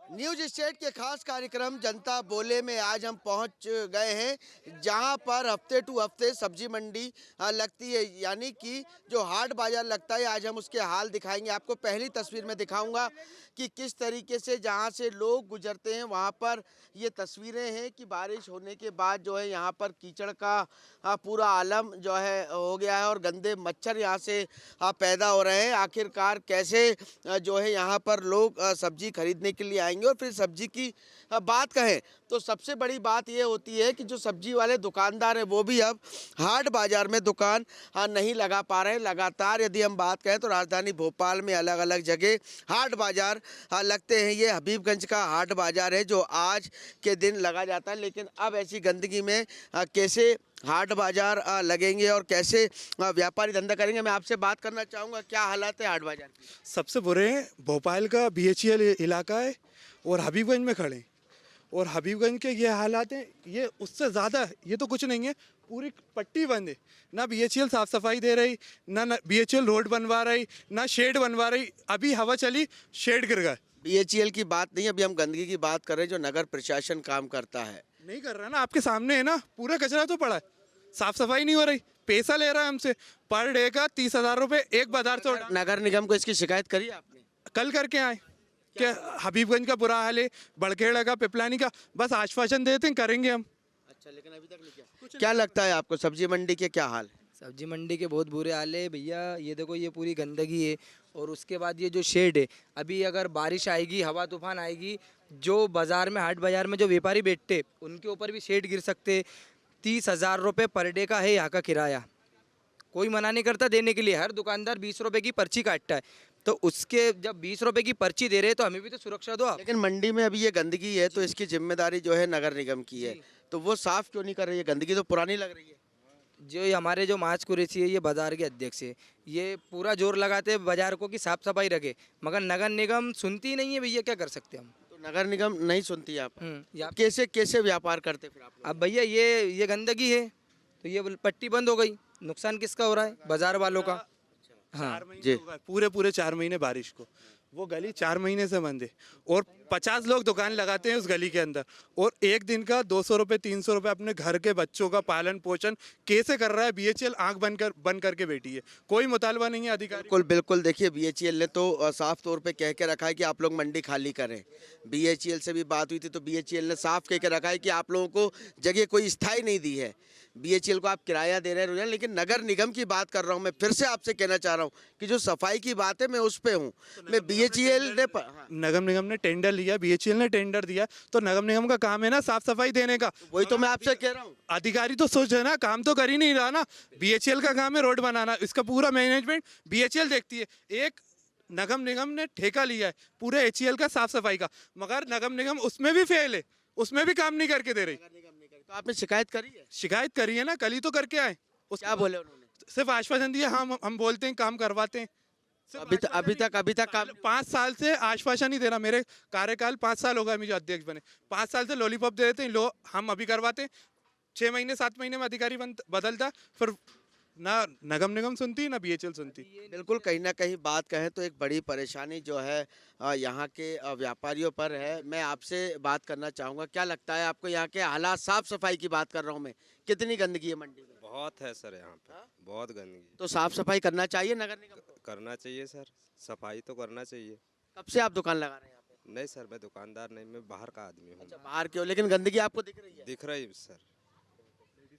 News state के खास कार्यक्रम जनता बोले में आज हम पहुंच गए हैं, जहां पर हफ्ते टू हफ्ते सब्जी मंडी लगती है, यानी कि जो हाट बाजार लगता है। आज हम उसके हाल दिखाएंगे आपको। पहली तस्वीर में दिखाऊंगा कि किस तरीके से जहां से लोग गुजरते हैं वहां पर ये तस्वीरें हैं कि बारिश होने के बाद जो है यहाँ पर कीचड़ का पूरा आलम जो है हो गया है और गंदे मच्छर यहाँ से पैदा हो रहे हैं। आखिरकार कैसे जो है यहाँ पर लोग सब्जी खरीदने के लिए आएंगे। और फिर सब्जी की बात कहें तो सबसे बड़ी बात ये होती है कि जो सब्जी वाले दुकानदार हैं वो भी अब हाट बाजार में दुकान नहीं लगा पा रहे हैं। लगातार यदि हम बात करें तो राजधानी भोपाल में अलग अलग जगह हाट बाजार लगते हैं। ये हबीबगंज का हाट बाजार है जो आज के दिन लगा जाता है, लेकिन अब ऐसी गंदगी में कैसे हाट बाजार लगेंगे और कैसे व्यापारी धंधा करेंगे, मैं आपसे बात करना चाहूँगा। क्या हालात है हाट बाजार की? सबसे बुरे हैं भोपाल का BHEL इलाका है और हबीबगंज में खड़े हैं। और हबीबगंज के ये हालात हैं, ये उससे ज़्यादा है। ये तो कुछ नहीं है, पूरी पट्टी बंद है। ना BHEL साफ़ सफाई दे रही, ना BHEL रोड बनवा रही, ना शेड बनवा रही। अभी हवा चली, शेड गिर गए। BHEL की बात नहीं, अभी हम गंदगी की बात कर रहे हैं जो नगर प्रशासन काम करता है। नहीं कर रहा ना, आपके सामने है ना, पूरा कचरा तो पड़ा है, साफ़ सफाई नहीं हो रही। पैसा ले रहा है हमसे पर डे का 30,000 रुपये एक बाजार से। नगर निगम को इसकी शिकायत करी आपने? कल करके आए क्या हबीबगंज का बुरा हाल है, बड़खेड़ा का, पिपलानी का, बस आश्वासन देते हैं करेंगे हम। अच्छा, लेकिन अभी तक नहीं किया। क्या लगता है आपको सब्जी मंडी के क्या हाल है? सब्जी मंडी के बहुत बुरे हाल है भैया। ये देखो, ये पूरी गंदगी है और उसके बाद ये जो शेड है, अभी अगर बारिश आएगी, हवा तूफान आएगी, जो बाज़ार में, हाट बाज़ार में जो व्यापारी बैठते उनके ऊपर भी शेड गिर सकते। 30,000 रुपये पर डे का है यहाँ का किराया। कोई मना नहीं करता देने के लिए, हर दुकानदार 20 रुपये की पर्ची काटता है। तो उसके जब 20 रुपये की पर्ची दे रहे हैं तो हमें भी तो सुरक्षा दो आप। लेकिन मंडी में अभी ये गंदगी है तो इसकी जिम्मेदारी जो है नगर निगम की है, तो वो साफ क्यों नहीं कर रही है? गंदगी तो पुरानी लग रही है। जो ये हमारे जो माज कुरैशी है, ये बाज़ार के अध्यक्ष है, ये पूरा जोर लगाते हैं बाज़ार को कि साफ़ सफाई रखे, मगर नगर निगम सुनती नहीं है भैया। क्या कर सकते हैं हम? तो नगर निगम नहीं सुनती आप, या कैसे कैसे व्यापार करते फिर आप लोग? अब भैया ये गंदगी है तो ये पट्टी बंद हो गई, नुकसान किसका हो रहा है? बाज़ार वालों का। हाँ 4 महीने हो गए, पूरे 4 महीने बारिश को। वो गली 4 महीने से बंद है और 50 लोग दुकान लगाते हैं उस गली के अंदर। और एक दिन का 200 रुपये 300 रुपये अपने घर के बच्चों का पालन पोषण कैसे कर रहा है? BHEL आंख बंद करके बैठी है, कोई मुतालबा नहीं है अधिकारी। बिल्कुल बिल्कुल, देखिए BHEL ने तो साफ तौर पे कह के रखा है कि आप लोग मंडी खाली करें। BHEL से भी बात हुई थी तो BHEL ने साफ कह के रखा है कि आप लोगों को जगह कोई स्थायी नहीं दी है। BHEL को आप किराया दे रहे हैं, लेकिन नगर निगम की बात कर रहा हूँ। मैं फिर से आपसे कहना चाह रहा हूँ कि जो सफाई की बात है मैं उस पर हूँ। मैं BHEL ने नगर निगम ने टेंडर लिया, BHEL ने टेंडर दिया, तो नगर निगम का काम है ना साफ सफाई देने का। वही तो मैं आपसे कह रहा हूँ। अधिकारी तो सोच है ना, काम तो कर ही नहीं रहा ना। BHEL का काम है रोड बनाना, इसका पूरा मैनेजमेंट BHEL देखती है। एक नगर निगम ने ठेका लिया है पूरे HEL का साफ सफाई का, मगर नगर निगम उसमें भी फेल है, उसमें भी काम नहीं करके दे रही। तो आपने शिकायत करी है? शिकायत करी है ना, कल ही तो करके आए। क्या बोले उन्होंने? सिर्फ आश्वासन दिया, हम बोलते हैं काम करवाते हैं। अभी तक काम 5 साल से आश्वासन ही दे रहा। मेरे कार्यकाल 5 साल हो गए मुझे अध्यक्ष बने, 5 साल से लॉलीपॉप दे देते हैं लो, हम अभी करवाते हैं। 6 महीने 7 महीने में अधिकारी बदलता, फिर ना नगर निगम सुनती ना BHEL सुनती। बिल्कुल, कहीं ना कहीं बात कहें तो एक बड़ी परेशानी जो है यहाँ के व्यापारियों पर है। मैं आपसे बात करना चाहूँगा, क्या लगता है आपको यहाँ के हालात? साफ सफाई की बात कर रहा हूँ मैं, कितनी गंदगी है मंडी में? बहुत है सर, यहाँ पे बहुत गंदगी। तो साफ सफाई करना चाहिए नगर निगम को? करना चाहिए सर, सफाई तो करना चाहिए। कब से आप दुकान लगा रहे हैं यहाँ पे? नहीं सर, मैं दुकानदार नहीं, मैं बाहर का आदमी हूँ। अच्छा, बाहर क्यों? लेकिन गंदगी आपको दिख रही है? दिख रही है सर।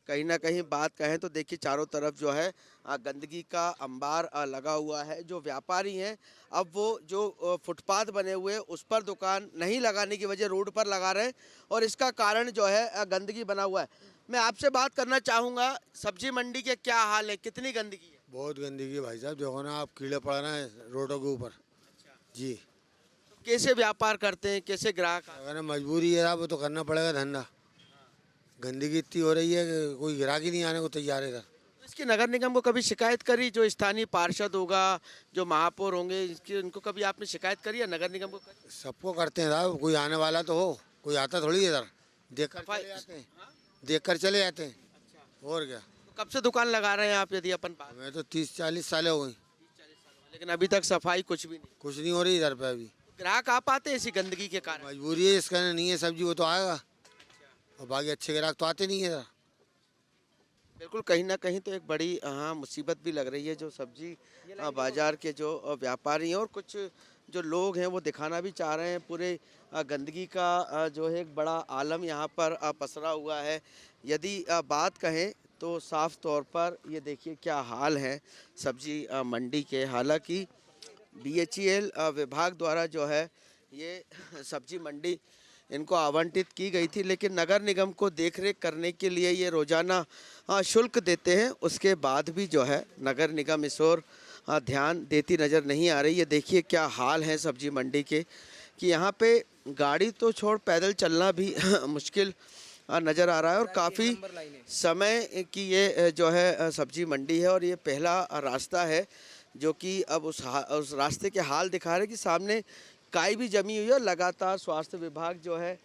कहीं ना कहीं बात कहें तो देखिए चारों तरफ जो है गंदगी का अंबार लगा हुआ है। जो व्यापारी हैं अब वो जो फुटपाथ बने हुए हैं उस पर दुकान नहीं लगाने की वजह रोड पर लगा रहे हैं और इसका कारण जो है गंदगी बना हुआ है। मैं आपसे बात करना चाहूँगा, सब्जी मंडी के क्या हाल है, कितनी गंदगी है? बहुत गंदगी है भाई साहब, देखो ना आप, कीड़े पड़ रहे हैं रोडों के ऊपर। जी, कैसे व्यापार करते हैं, कैसे ग्राहक आते हैं? अगर मजबूरी है वो तो करना पड़ेगा धंधा। गंदगी इतनी हो रही है कि कोई ग्राहक ही नहीं आने को तैयार है इधर। इसकी नगर निगम को कभी शिकायत करी? जो स्थानीय पार्षद होगा, जो महापौर होंगे, इसकी उनको कभी आपने शिकायत करी है नगर निगम को? सबको करते हैं साहब, कोई आने वाला तो हो, कोई आता थोड़ी है इधर, देख कर चले जाते हैं, देख कर चले जाते हैं। और क्या? तो कब से दुकान लगा रहे हैं आप? यदि अपन बात, मैं तो 30-40 साल हो गई, लेकिन अभी तक सफाई कुछ भी नहीं। कुछ नहीं हो रही इधर पे अभी। ग्राहक आ पाते हैं इसी गंदगी के कारण? मजबूरी है, इसका नहीं है सब्जी वो तो आएगा, और बाकी अच्छे ग्राहक तो आते नहीं है इधर। बिल्कुल, कहीं ना कहीं तो एक बड़ी मुसीबत भी लग रही है जो सब्जी बाजार के जो व्यापारी हैं और कुछ जो लोग हैं वो दिखाना भी चाह रहे हैं। पूरे गंदगी का जो है एक बड़ा आलम यहाँ पर पसरा हुआ है। यदि बात कहें तो साफ तौर पर ये देखिए क्या हाल है सब्जी मंडी के। हालांकि BHEL विभाग द्वारा जो है ये सब्जी मंडी इनको आवंटित की गई थी, लेकिन नगर निगम को देखरेख करने के लिए ये रोज़ाना शुल्क देते हैं। उसके बाद भी जो है नगर निगम इस ओर ध्यान देती नज़र नहीं आ रही। ये देखिए क्या हाल है सब्जी मंडी के कि यहाँ पे गाड़ी तो छोड़ पैदल चलना भी मुश्किल नज़र आ रहा है। और काफ़ी समय की ये जो है सब्जी मंडी है और ये पहला रास्ता है जो कि अब उस रास्ते के हाल दिखा रहे हैं कि सामने काई भी जमी हुई है। लगातार स्वास्थ्य विभाग जो है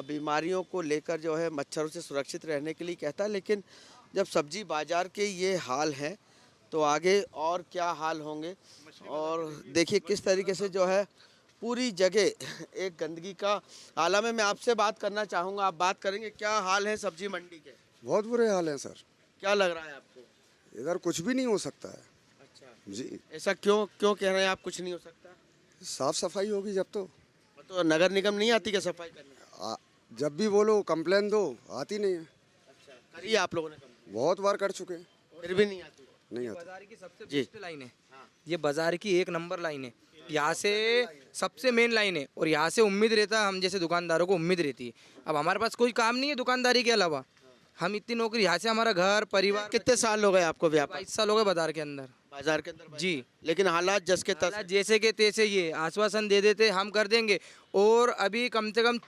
बीमारियों को लेकर जो है मच्छरों से सुरक्षित रहने के लिए कहता है, लेकिन जब सब्जी बाज़ार के ये हाल हैं तो आगे और क्या हाल होंगे। और देखिए किस तरीके से जो है पूरी जगह एक गंदगी का आलम है। मैं आपसे बात करना चाहूँगा, आप बात करेंगे क्या हाल है सब्जी मंडी के? बहुत बुरे हाल हैं सर, क्या लग रहा है आपको? इधर कुछ भी नहीं हो सकता है अच्छा, जी। ऐसा क्यों क्यों कह रहे हैं आप कुछ नहीं हो सकता? साफ सफाई होगी जब तो नगर निगम नहीं आती क्या सफाई करने? जब भी बोलो कंप्लेन दो, आती नहीं है। अच्छा, करिए आप लोगों ने complaint? बहुत बार कर चुके हैं, फिर भी नहीं आती? नहीं आती। बाजार की सबसे जी। बेस्ट लाइन है, ये बाजार की 1 नंबर लाइन है। यहाँ से सबसे मेन लाइन है और यहाँ से उम्मीद रहता है, हम जैसे दुकानदारों को उम्मीद रहती है। अब हमारे पास कोई काम नहीं है दुकानदारी के अलावा, हम इतनी नौकरी, यहाँ से हमारा घर परिवार। कितने साल हो गए आपको व्यापार 22 साल हो गए बाजार के अंदर। बाजार के अंदर? जी। लेकिन हालात जस के तस हालात जैसे के तैसे ये आश्वासन दे देते हम कर देंगे, और अभी कम से कम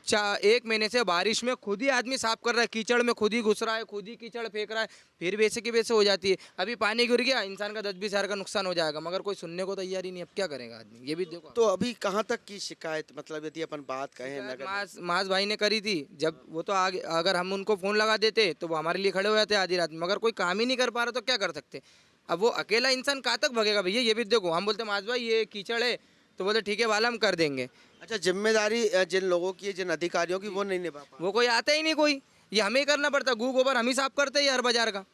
1 महीने से बारिश में खुद ही आदमी साफ कर रहा है, कीचड़ में खुद ही घुस रहा है, खुद ही कीचड़ फेंक रहा है, फिर वैसे की वैसे हो जाती है। अभी पानी गिर गया, इंसान का 10-20 हज़ार का नुकसान हो जाएगा, मगर कोई सुनने को तैयार ही नहीं। अब क्या करेगा आदमी, ये भी देखो। तो अभी कहाँ तक की शिकायत, मतलब यदि अपन बात कहें नगर माज भाई ने करी थी, जब वो तो आगे अगर हम उनको फ़ोन लगा देते तो वो हमारे लिए खड़े हो जाते आधी रात में, मगर कोई काम ही नहीं कर पा रहा तो क्या कर सकते। अब वो अकेला इंसान कहाँ तक भगेगा भैया, ये भी देखो। हम बोलते माज भाई ये कीचड़ है, तो बोलते ठीक है वाला हम कर देंगे। अच्छा, जिम्मेदारी जिन लोगों की है, जिन अधिकारियों की, वो नहीं निभा पा वो कोई आता ही नहीं, कोई ये हमें ही करना पड़ता। गू गोबर हम ही साफ करते हैं हर बाजार का।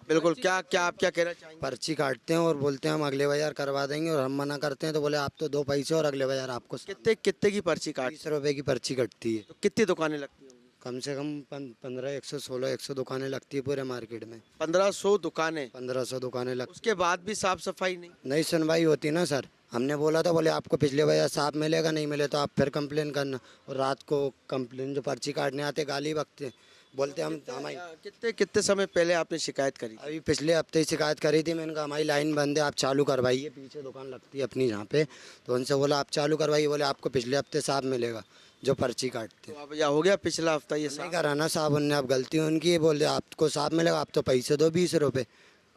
बिल्कुल। क्या क्या आप क्या कहना चाहेंगे? पर्ची काटते हैं और बोलते हैं हम अगले बाजार करवा देंगे, और हम मना करते हैं तो बोले आप तो 2 पैसे और अगले बाजार आपको कितने कितने की पर्ची काट? 20 रुपए की पर्ची कटती है। तो कितनी दुकानें लगती होंगी? कम से कम 15, 116, 100 दुकानें लगती है पूरे मार्केट में। 1500 दुकानें? 1500 दुकानें लगती। उसके बाद भी साफ सफाई नहीं? नहीं सुनवाई होती ना सर। हमने बोला था, बोले आपको पिछले बाजार साफ मिलेगा, नहीं मिले तो आप फिर कंप्लेन करना। और रात को कंप्लेन जो पर्ची काटने आते गाली बकते, बोलते हम हमारी। कितने कितने समय पहले आपने शिकायत करी? अभी पिछले हफ्ते ही शिकायत करी थी। मैंने कहा हमारी लाइन बंद है, आप चालू करवाइए। पीछे दुकान लगती है अपनी जहाँ पे, तो उनसे बोला आप चालू करवाइए। बोले आपको पिछले हफ्ते साफ मिलेगा जो पर्ची काटते। तो अब या हो गया पिछला हफ्ता ये नहीं साफ? करा ना साहब उनने, अब गलती उनकी है। बोल आपको साफ मिलेगा, आप तो पैसे दो 20 रुपये।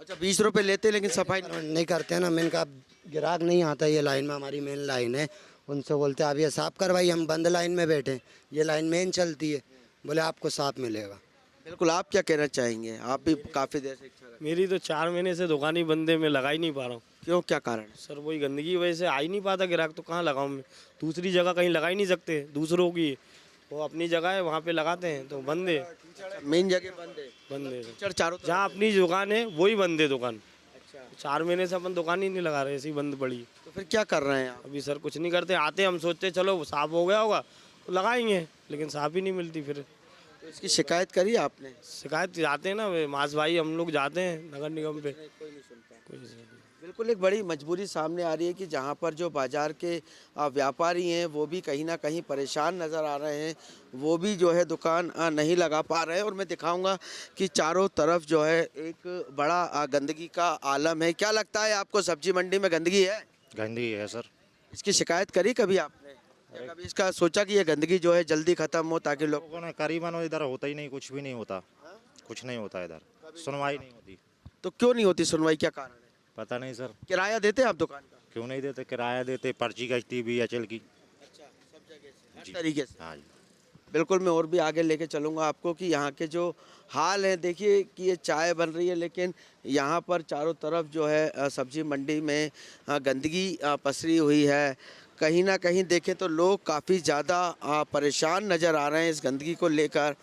अच्छा, 20 रुपए लेते लेकिन सफाई नहीं? नहीं करते ना। मैंने कहा ग्राहक नहीं आता, ये लाइन में हमारी मेन लाइन है। उनसे बोलते आप ये साफ करवाइए, हम बंद लाइन में बैठे, ये लाइन मेन चलती है। बोले आपको साफ मिलेगा। बिल्कुल। आप क्या कहना चाहेंगे? आप भी काफ़ी देर से इच्छा रखते मेरी तो 4 महीने से दुकान ही बंद है, मैं लगा ही नहीं पा रहा हूँ। हैं। क्यों, क्या कारण है? सर वही गंदगी की वजह से आ ही नहीं पाता ग्राहक, तो कहाँ लगाऊँ मैं? दूसरी जगह कहीं लगा ही नहीं सकते, दूसरों की वो अपनी जगह है वहाँ पे लगाते हैं तो बंद है। मेन जगह बंद है? बंद है कीचड़ चारों तरफ? जहाँ अपनी दुकान है वही बंद है दुकान। अच्छा, 4 महीने से अपन दुकान ही नहीं लगा रहे, ऐसी बंद पड़ी है। तो फिर क्या कर रहे हैं आप? अभी सर कुछ नहीं करते, आते हम सोचते चलो साफ हो गया होगा तो लगाएंगे, लेकिन साफ ही नहीं मिलती। फिर तो इसकी शिकायत करी आपने? शिकायत जाते हैं ना मास भाई, हम लोग जाते हैं नगर निगम पे, कोई नहीं सुनता। कोई नहीं। बिल्कुल, एक बड़ी मजबूरी सामने आ रही है कि जहाँ पर जो बाज़ार के व्यापारी हैं वो भी कहीं ना कहीं परेशान नज़र आ रहे हैं, वो भी जो है दुकान नहीं लगा पा रहे हैं। और मैं दिखाऊंगा कि चारों तरफ जो है एक बड़ा गंदगी का आलम है। क्या लगता है आपको, सब्जी मंडी में गंदगी है? गंदगी है सर। इसकी शिकायत करी कभी आपने? या कभी इसका सोचा कि ये गंदगी जो है जल्दी ख़त्म हो ताकि लोग? लोगों ने करीबन इधर होता ही नहीं, कुछ भी नहीं होता, कुछ नहीं होता इधर, सुनवाई नहीं होती। तो क्यों नहीं होती सुनवाई, क्या कारण है? पता नहीं सर, किराया देते हैं आप दुकान का? क्यों नहीं देते, किराया देते, पर्ची कटती BHEL की। अच्छा, सब जगह से, हर तरीके से। हाँ जी। बिल्कुल मैं और भी आगे लेके चलूँगा आपको कि यहाँ के जो हाल हैं। देखिए कि ये चाय बन रही है, लेकिन यहाँ पर चारों तरफ जो है सब्जी मंडी में गंदगी पसरी हुई है। कहीं ना कहीं देखें तो लोग काफ़ी ज़्यादा परेशान नज़र आ रहे हैं इस गंदगी को लेकर।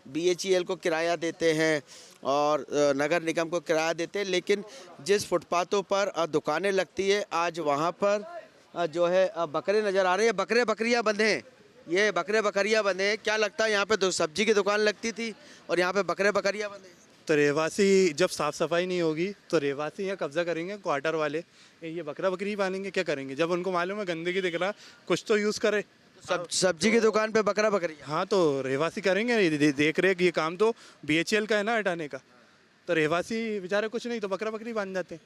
BHEL को किराया देते हैं और नगर निगम को किराया देते हैं, लेकिन जिस फुटपाथों पर दुकानें लगती है आज वहाँ पर जो है बकरे नज़र आ रहे हैं। बकरियाँ बंधे हैं, ये बकरियाँ बंधे हैं। क्या लगता है यहाँ पे तो सब्जी की दुकान लगती थी और यहाँ पे बकरियाँ बंधे हैं? तो रहवासी जब साफ़ सफाई नहीं होगी तो रहवासी यहाँ कब्जा करेंगे, क्वार्टर वाले ये बकरी पालेंगे, क्या करेंगे? जब उनको मालूम है गंदगी दिख रहा, कुछ तो यूज़ करे। सब्जी की दुकान पे बकरी। हाँ तो रहवासी करेंगे, देख रेख ये काम तो BHEL का है ना हटाने का। तो रहवासी बेचारे कुछ नहीं तो बकरी बांध जाते हैं।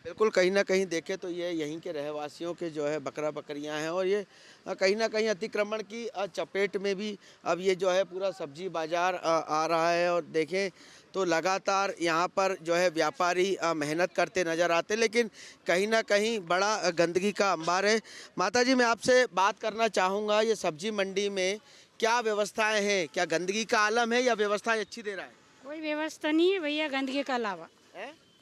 बिल्कुल कहीं ना कहीं देखें तो ये यहीं के रहवासियों के जो है बकरियां हैं और ये कहीं ना कहीं अतिक्रमण की चपेट में भी अब ये जो है पूरा सब्जी बाज़ार आ रहा है। और देखें तो लगातार यहाँ पर जो है व्यापारी मेहनत करते नज़र आते, लेकिन कहीं ना कहीं बड़ा गंदगी का अंबार है। माता जी मैं आपसे बात करना चाहूँगा, ये सब्जी मंडी में क्या व्यवस्थाएँ हैं? क्या गंदगी का आलम है या व्यवस्थाएँ अच्छी दे रहा है? कोई व्यवस्था नहीं है भैया, गंदगी के अलावा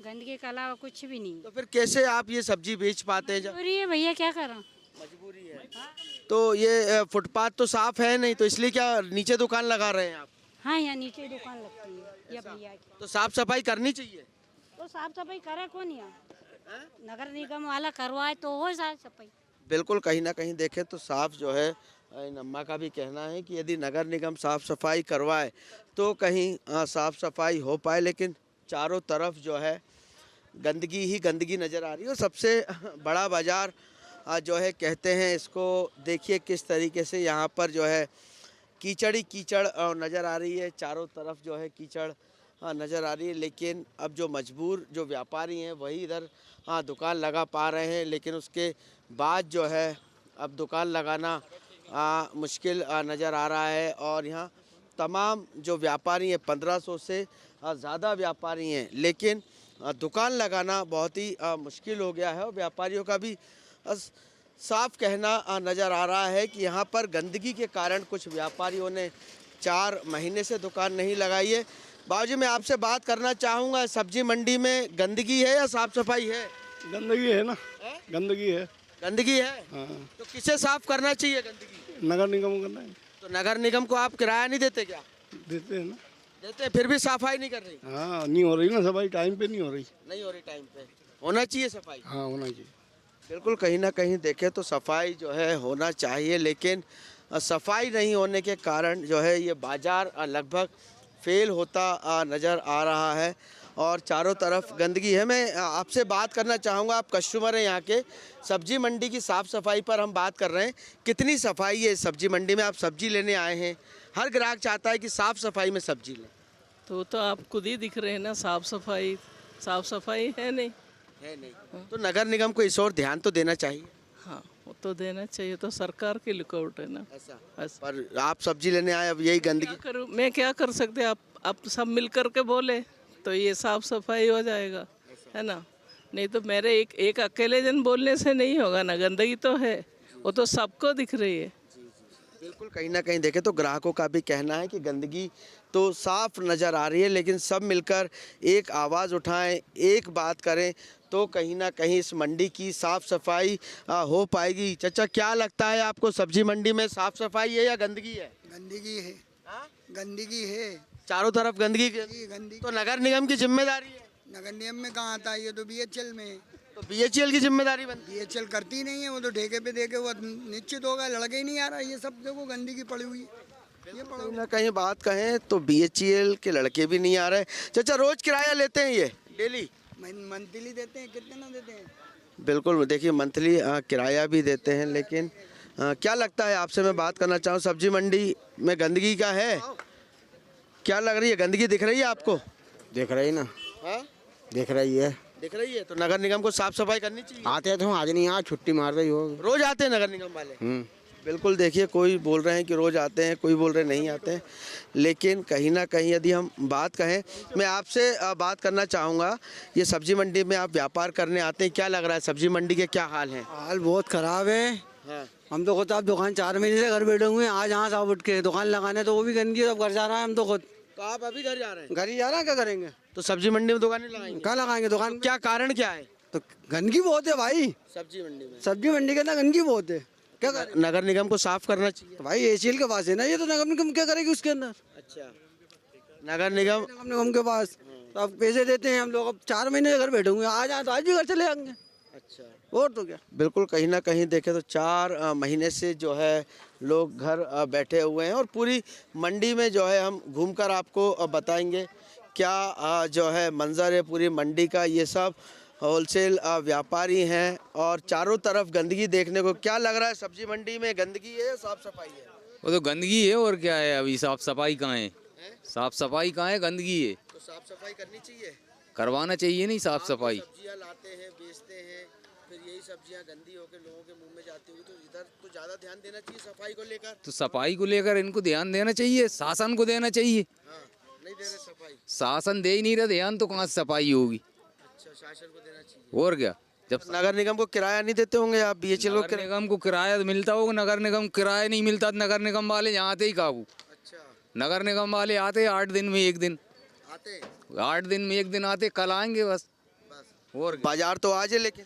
गंदगी के अलावा कुछ भी नहीं। तो फिर कैसे आप ये सब्जी बेच पाते हैं? मजबूरी है भैया, क्या करें? मजबूरी है। तो ये फुटपाथ तो साफ है नहीं, तो इसलिए क्या नीचे दुकान लगा रहे हैं आप? हाँ यहाँ नीचे दुकान लगती है या भैया की। तो साफ सफाई करनी चाहिए। तो साफ सफाई करे कौन यहाँ? नगर निगम वाला करवाए तो हो साफ सफाई। बिल्कुल कहीं ना कहीं देखें तो साफ जो है इन अम्मा का भी कहना है कि यदि नगर निगम साफ सफाई करवाए तो कहीं साफ सफाई हो पाए, लेकिन चारों तरफ जो है गंदगी ही गंदगी नज़र आ रही है। और सबसे बड़ा बाज़ार जो है कहते हैं इसको, देखिए किस तरीके से यहाँ पर जो है कीचड़ नज़र आ रही है। चारों तरफ जो है कीचड़ नज़र आ रही है, लेकिन अब जो मजबूर जो व्यापारी हैं वही इधर दुकान लगा पा रहे हैं, लेकिन उसके बाद जो है अब दुकान लगाना मुश्किल नज़र आ रहा है। और यहाँ तमाम जो व्यापारी हैं 1500 से ज़्यादा व्यापारी हैं, लेकिन दुकान लगाना बहुत ही मुश्किल हो गया है। और व्यापारियों का भी साफ कहना नज़र आ रहा है कि यहाँ पर गंदगी के कारण कुछ व्यापारियों ने 4 महीने से दुकान नहीं लगाई है। बाबूजी मैं आपसे बात करना चाहूँगा, सब्जी मंडी में गंदगी है या साफ सफाई है? गंदगी है ना, गंदगी है। गंदगी है? हाँ। तो किसे साफ करना चाहिए गंदगी? नगर निगम को करना है। तो नगर निगम को आप किराया नहीं देते क्या? देते हैं ना। देते हैं, फिर भी सफाई नहीं कर रही? हाँ नहीं हो रही ना सफाई, टाइम पे नहीं हो रही। नहीं हो रही टाइम पे, होना चाहिए सफाई। हाँ होना चाहिए। बिल्कुल कहीं ना कहीं देखें तो सफाई जो है होना चाहिए, लेकिन सफाई नहीं होने के कारण जो है ये बाज़ार लगभग फेल होता नज़र आ रहा है और चारों तरफ गंदगी है। मैं आपसे बात करना चाहूँगा, आप कस्टमर हैं यहाँ के, सब्जी मंडी की साफ़ सफाई पर हम बात कर रहे हैं। कितनी सफाई है सब्जी मंडी में? आप सब्जी लेने आए हैं, हर ग्राहक चाहता है कि साफ़ सफाई में सब्जी लें। तो आप खुद ही दिख रहे हैं ना, साफ़ सफाई है नहीं। तो नगर निगम को इस ओर ध्यान तो देना चाहिए। हाँ वो तो देना चाहिए, तो सरकार की लुकआउट है ना। ऐसा पर आप सब्जी लेने आए, अब यही गंदगी। मैं क्या कर सकते, आप सब मिल कर के बोले तो ये साफ सफाई हो जाएगा, है ना। नहीं तो मेरे एक अकेले जन बोलने से नहीं होगा ना, गंदगी तो है, वो तो सबको दिख रही है। बिल्कुल कहीं ना कहीं देखें तो ग्राहकों का भी कहना है कि गंदगी तो साफ नज़र आ रही है, लेकिन सब मिलकर एक आवाज़ उठाएं, एक बात करें तो कहीं ना कहीं इस मंडी की साफ़ सफाई हो पाएगी। चाचा क्या लगता है आपको, सब्जी मंडी में साफ़ सफाई है या गंदगी है? गंदगी है। गंदगी है, चारों तरफ गंदगी। तो नगर निगम की जिम्मेदारी है? नगर निगम में कहाँ आता है, ये तो BHEL में है। तो BHEL की जिम्मेदारी बनती है? BHEL करती नहीं है, वो तो ठेके पे देके वो निश्चित होगा, लड़के ही नहीं आ रहा। ये सब देखो गंदगी पड़ी हुई है। कहीं ना कहीं बात कहें तो BHEL के लड़के भी नहीं आ रहे। चाचा रोज किराया लेते हैं ये डेली? मंथली देते हैं, कितने ना देते हैं? बिल्कुल देखिए मंथली किराया भी देते हैं, लेकिन क्या लगता है आपसे मैं बात करना चाहूँ, सब्जी मंडी में गंदगी का है, क्या लग रही है? गंदगी दिख रही है आपको? देख रही ना। हाँ देख रही है। दिख रही है, तो नगर निगम को साफ सफाई करनी चाहिए। आते तो आज नहीं, आज छुट्टी मार रही हो। रोज आते हैं नगर निगम वाले? बिल्कुल देखिए, कोई बोल रहे हैं कि रोज आते हैं, कोई बोल रहे नहीं आते हैं, लेकिन कहीं ना कहीं यदि हम बात कहें, मैं आपसे बात करना चाहूँगा, ये सब्जी मंडी में आप व्यापार करने आते हैं, क्या लग रहा है सब्जी मंडी के क्या हाल हैं? हाल बहुत ख़राब है। हाँ। हम तो खुद आप दुकान 4 महीने से घर बैठे हुए हैं, आज यहाँ साहब उठ के दुकान लगाने तो वो भी गंदगी है, सब घर जा रहा है, हम तो खुद तो आप अभी घर जा रहे हैं? घर ही जा रहा है, क्या करेंगे? तो सब्जी मंडी में दुकानें लगाएंगे? कहाँ लगाएंगे दुकान? क्या कारण क्या है तो गंदगी बहुत है भाई, सब्जी मंडी में? सब्जी मंडी के अंदर गंदगी बहुत है, क्या करें? नगर निगम को साफ करना चाहिए। तो भाई एसीएल के पास है ना, ये तो नगर निगम क्या करेगी उसके अंदर? अच्छा, नगर निगम नगर निगम के पास तो अब पैसे देते हैं हम लोग, अब 4 महीने से घर बैठे हुए हैं, आज आए तो आज भी घर चले जाएंगे। अच्छा, और तो क्या। बिल्कुल, कहीं ना कहीं देखें तो 4 महीने से जो है लोग घर बैठे हुए हैं और पूरी मंडी में जो है हम घूमकर आपको बताएंगे क्या जो है मंजर है पूरी मंडी का। ये सब होलसेल व्यापारी हैं और चारों तरफ गंदगी देखने को। क्या लग रहा है, सब्जी मंडी में गंदगी है या साफ सफाई है? वो तो गंदगी है और क्या है, अभी साफ सफाई कहाँ है? साफ सफाई कहाँ है, गंदगी है। तो साफ सफाई करनी चाहिए, करवाना चाहिए नहीं साफ सफाई। सब्जियां लाते हैं, बेचते हैं, फिर यही सब्जियां गंदी होकर लोगों के मुंह में जाती होगी, तो इधर तो ज्यादा ध्यान देना चाहिए सफाई को लेकर। तो सफाई को लेकर इनको ध्यान देना चाहिए, शासन को देना चाहिए। हाँ, नहीं दे रहे सफाई। शासन दे ही नहीं रहा ध्यान, तो कहाँ से सफाई होगी? अच्छा, शासन को देना चाहिए। और क्या, जब नगर निगम को किराया नहीं देते होंगे आप? बीएचएल को नगर निगम को किराया तो मिलता होगा, नगर निगम किराया नहीं मिलता तो नगर निगम वाले यहाँ आते ही काबू। अच्छा, नगर निगम वाले आते 8 दिन में 1 दिन, आते हैं 8 दिन में 1 दिन आते, कल आएंगे बस। और क्या? बाजार तो आज है लेकिन